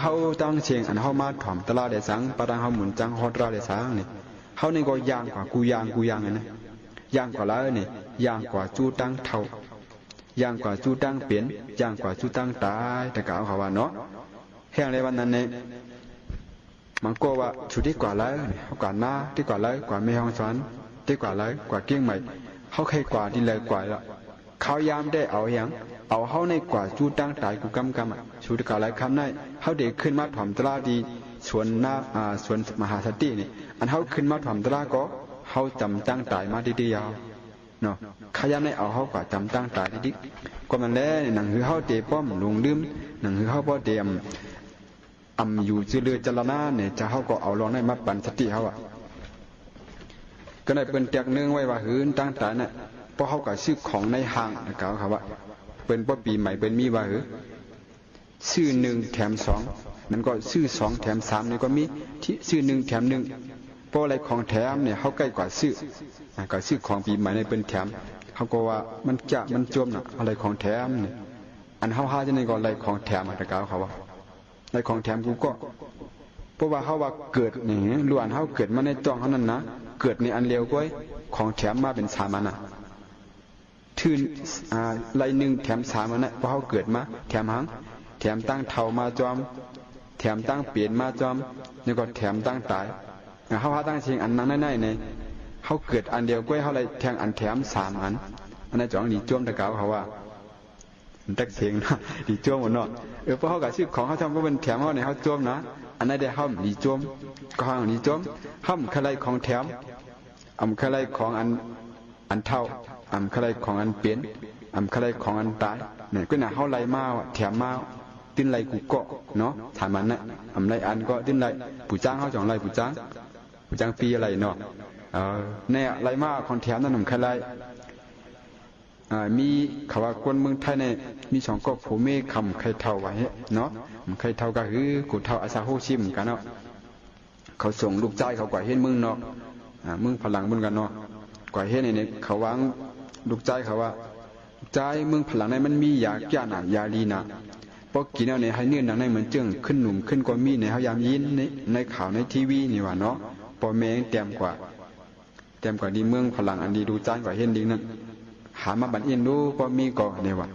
เฮาตั้งเชียงอันเฮามาถ่อมตลาดได้สังปะดังเฮาหมุนจังฮอดราได้สังนี่เฮานี่ก็ยางกว่ากูยางนะยางกว่าแล้วนี่ยางกว่าจูตั้งเท่ายางกว่าจูตั้งเปลี่ยนยางกว่าจูตั้งตายแต่กล่าวเขาว่าเนาะแห่งในวันนั้นเนี่ยมันก็ว่าชุดที่กว่าแล้วเฮากว่าหน้าที่กว่าแล้วกว่าแม่ห้องสอนที่กว่าแล้วกว่าเกี้ยงใหม่เฮาใครกว่าที่เลยกว่าละเขายามได้เอาอย่างเอาเฮาในกว่าจูตั้งตายกูกำชุดกว่าแล้วคำนั้นเฮาเด็กขึ้นมาถ่อมตลาดดีสวนหน้าสวนมหาสตินี่อันเฮาขึ้นมาถ่อมตลาดก็เฮาจำตั้งตายมาดีๆยาวเนาะขยันในเอาเฮากว่าจำตั้งตายดีๆก็มันแล้วหนังคือเฮาเตะป้อมลงลืมหนังคือเฮาบ่เตะอยู่จือเลือจรณาเนี่ยจะเฮาก็เอาลองได้มาปันสติเฮาอ่ะก็ได้เปิ้นแตกเนื่องไว้ว่าหืนตั้งตายน่ะเพราะเฮาก็ซื้อของในห้างกล่าวครับว่าเปิ้นบ่ปีใหม่เปิ้นมีว่าหือซื้อ1แถม2มันก็ซื้อ2แถม3นี่ก็มีที่ซื้อ1แถม1เพราะอะไรของแถมเนี่ยเฮาใกล้กว่าซื้อก็ซื้อของปีใหม่ในเปิ้นแถมเฮาก็ว่ามันจมน่ะอะไรของแถมนี่อันเฮาหาจังได๋ก็อะไรของแถมกล่าวเขาว่าในของแถมกูก็เพราะว่าเฮาว่าเกิดนี่ล้วนเฮาเกิดมาในต้องเฮานั้นนะเกิดในอันเลวก้อยของแถมมาเป็น3อันน่ะทื่นไร1แถม3อันน่ะเพราะเฮาเกิดมาแถมหังแถมตั้งเท่ามาจอมแถมตั้งเปลี่ยนมาจอมแล้วก็แถมตั้งตายเฮาหาตั้งเชียงอันนั้นในเฮาเกิดอันเดียวก้อยเฮาเลยแทงอันแถม3อันอันนั้นจ่องดีจ้วมตะกาวเขาว่าตักเสียงนะดีจ้วมหมดเนาะเพราะเฮาก็ซื้อของเฮาทำก็เป็นแถมเฮาในเฮาจ้วมนะอันนั้นได้เฮาดีจ้วมก็เฮาดีจ้วมเฮาคลายของแถมคลายของอันเท่าคลายของอันเปลี่ยนคลายของอันตายเนี่ยก็น่ะเฮาไล่มาแถมมาติ้นไล่กูเกาะเนาะถามมันน่ะไล่อันก็ติ้นไล่ปู่จ้างเฮาจ่องไล่ปู่จ้างปีอะไรเนาะเนี่ยไล่มาของแถมนั่นคลายมีเขาว่าคนเมืองไทยเนี่ยมี2ก็ผู้เมคำไข่เท่าไว้เนาะไข่เท่าก็คือกูเท่าอาซาโฮชิมกันเนาะเขาส่งลูกใจเขากว่าเฮ็ดเมืองเนาะเมืองพลังบุญกันเนาะกว่าเฮ็ดเนี่ยเขาวางลูกใจเขาว่าใจเมืองพลังในมันมียาแก้หนายาดีนะพอกินแล้วเนี่ยให้เนื้อหนังในเหมือนจึงขึ้นหนุ่มขึ้นกว่ามีในเฮายามยินในข่าวในทีวีนี่ว่าเนาะพอแม่งเต็มกว่าดีเมืองพลังอันดีดูใจกว่าเฮ็ดดีนั่นหามาบันเอ็นดูก็มีก็เนี่ยว่า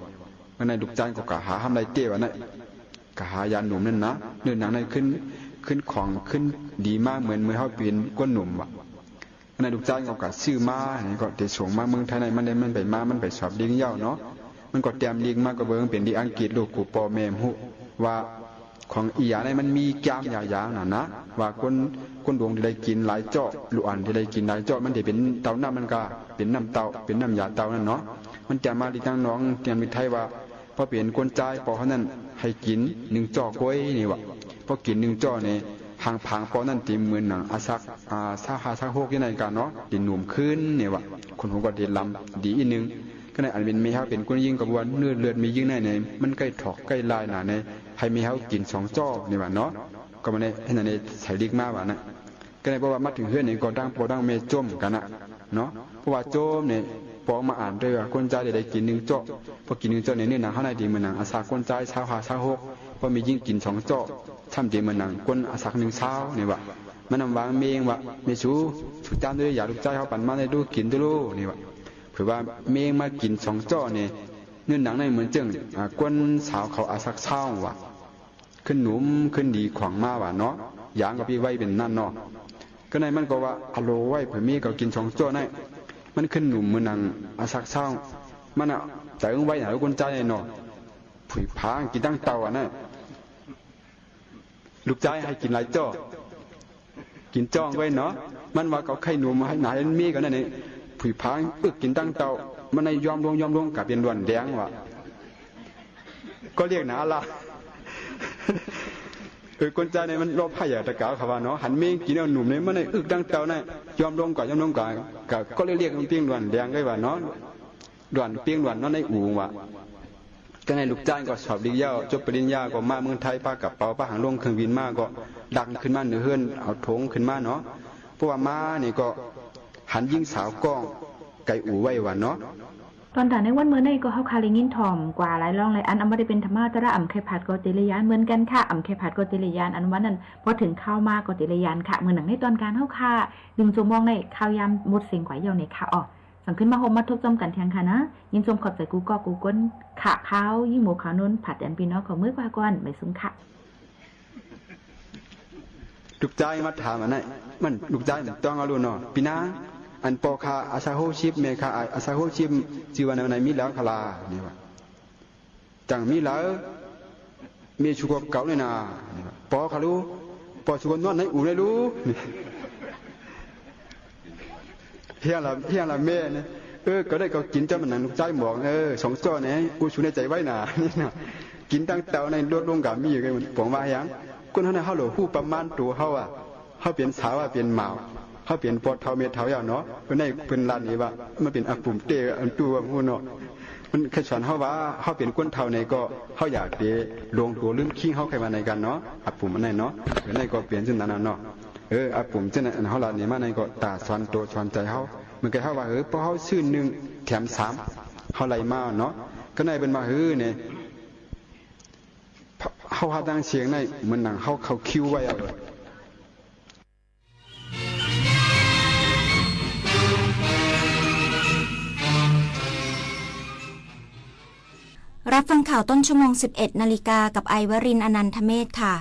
เมื่อในดุกจานก็หาทำไรเตี้ยวนั่นก็หายาหนุ่มนั่นนะเนื้อหนังในขึ้นของขึ้นดีมากเหมือนเมื่อเขาเป็นก้นหนุ่มว่ะเมื่อในดุกจานก็ซื้อมาเนี่ยก็เดี๋ยวส่งมาเมืองไทยในมันไปมามันไปสอบดิ้งเย้าเนาะมันก็เตรียมดิ้งมากก็เบิ้งเป็นดีอังกฤษลูกกูปอแม่หูว่าของอียาในมันมีแก้มยาวๆน่ะนะว่าคนดวงที่ได้กินหลายเจาะลูกอันที่ได้กินหลายเจาะมันจะเป็นเตาน้ำมันก็เป็นน้ำเตาเป็นน้ำยาเตานั่นเนาะมันจะมาดีตั้งน้องเตรียมวิไทยว่าพอเปลี่ยนคนใจพอเขานั้นให้กิน1เจาะก้อยนี่วะพอกิน1เจาะเนี่ยหางผางพอนั่นตีเหมือนหนังอาซักซาโฮกยังไงกันเนาะดินหนุ่มขึ้นเนี่ยวะคนหัวก็เด็ดลำดีอีกนึงก็ในอันเป็นมีเฮาเป็นคนยิ่งกระบวนเนื้อเลือดมียิ่งในมันใกล้ถอกใกล้ลายหนาในให้มีเฮากิน2จ้อนี่ว่าเนาะก็มาในให้นั่นในใส่ลิกมาว่านะก็ในเพราะว่ามาถึงเฮือนนี่ก็ดังปอดังเมจมกันน่ะเนาะเพราะว่าโจมเนี่ยปอมาอ่านด้วยว่าคนใจได้กิน1จ้อพอกิน1จ้อเนี่ยเนื้อหนังเฮาในดีเหมือนหนังอาสาคนใจชาว5 6พอมียิ่งกิน2จ้อทำดีเหมือนหนังคนอาสา1เช้านี่ว่ามันนำวางเมงว่าเมชูตามด้วยอย่าลูกใจเฮาปั่นมาได้ดูกินดูนี่ว่าเผื่อว่าเมงมากิน2จ้อเนี่ยเนื้อหนังในเหมือนจึงกวนสาวเขาอาสักเช้าว่ะขึ้นหนุ่มขึ้นดีขวางมาว่ะเนาะยางกับพี่ไว้เป็นนั่นเนาะก็ในมันก็ว่าอโลไว้เผื่อมีก็กิน2จ้อในมันขึ้นหนุ่มเหมือนหนังอาสักเช้ามันอ่ะแต่ไว้หาคนใจเนาะผุยพางกินตั้งเตาอ่ะนะลูกใจให้กินหลายจ้อกินจ้องไว้เนาะมันว่าเขาไข่หนุ่มให้หนาเอ็นมีกันนั่นเองผุยพางกินตั้งเตามันในยอมลงกับเป็นด่วนแดงว่ะก็เรียกหนาละ คนใจในมันรอบไผ่ตะกาวเขาว่าเนาะหันเมงกินเอาหนุ่มในมันในอึกดังเตาในยอมลงก่อนก็เรียกเปียงด่วนแดงได้ว่าเนาะด่วนเปียงด่วนเนาะในอู่ว่ะก็ในลูกจ้างก็สอบดีเย้าจบปริญญาก็มาเมืองไทยป้ากับเป๋าป้าหางลงเครื่องบินมาก็ดังขึ้นมาเหนือเฮือนเอาถงขึ้นมาเนาะเพราะว่ามานี่ก็หันยิงสาวกล้องไก่อู่ไว้ว่าเนาะตอนแต่ในวันเมื่อในก็เฮาคาลิงินถ่อมกว่าหลายร่องหลายอันเอามาได้เป็นธรรมะตระอ่ำไข่ผัดกอติริยานเหมือนกันค่ะอ่ำไข่ผัดกอติริยานอันวันนั้นพอถึงข้าวมากอติริยานค่ะเหมือนหนังในตอนการเฮาค่ะดึงจมมองในข้าวยำหมดเสียงกว่าเยาในค่ะอ๋อสั่งขึ้นมาโฮมมาทบจมกันเทียงค่ะนะยินจมขอบใจกูก็กูก้นขาข้าวยิ่งหมูขาวนุ่นผัดแอนปีน้องของมือกว่าก่อนไม่ซุ้มค่ะลูกใจมาถามอันไหนมันลูกใจต้องเอาลูเนาะปีนาอันปอคาอาซาโฮชิปเมคาอาซาโฮชิปจีวันในมีแล้วคลานี่ว่าจังมีแล้วมีชุกเก่าเลยนะปอคาลูปอชุกนวดในอู่เลยรู้เฮียละแม่เนี่ยก็ได้ก็กินเจ้ามันนั่นลูกใจบอกสองซ้อเนี่ยกูชูในใจไว้น่ะนี่นะกินตั้งเตาในรถลงกับมีกันผมว่าอย่างคนเฮาเนี่ยเฮาหลผู้ประมาณตัวเฮาอ่ะเฮาเปลี่ยนสาวเปลี่ยนหมาเขาเปลี่ยนปอดเท้าเม็ดเท้ายาวเนาะเพิ่นได้เพิ่นลานนี้ว่ามันเป็นอักปุ่มเตะอันตัวฮู้เนาะมันแค่สอนเฮาว่าเฮาเป็นก้นเท้าในก็เฮาอยากเตะลงตัวลืมขี้เฮาใครมาในกันเนาะอักปุ่มอันนั้นเนาะเพิ่นได้ก็เปลี่ยนจังนั้นเนาะอักปุ่มจังนั้นเฮาลานนี้มาในก็ตาสอนตัวสอนใจเฮามันก็เฮาว่าพอเฮาซื้อ1แถม3เฮาไล่มาเนาะก็ได้เป็นมาเนี่ยเฮาหาดังเสียงในมันหนังเฮาเข้าคิวไว้เอารับฟังข่าวต้นชั่วโมง 11 นาฬิกากับไอวรินทร์อนันทเมธค่ะ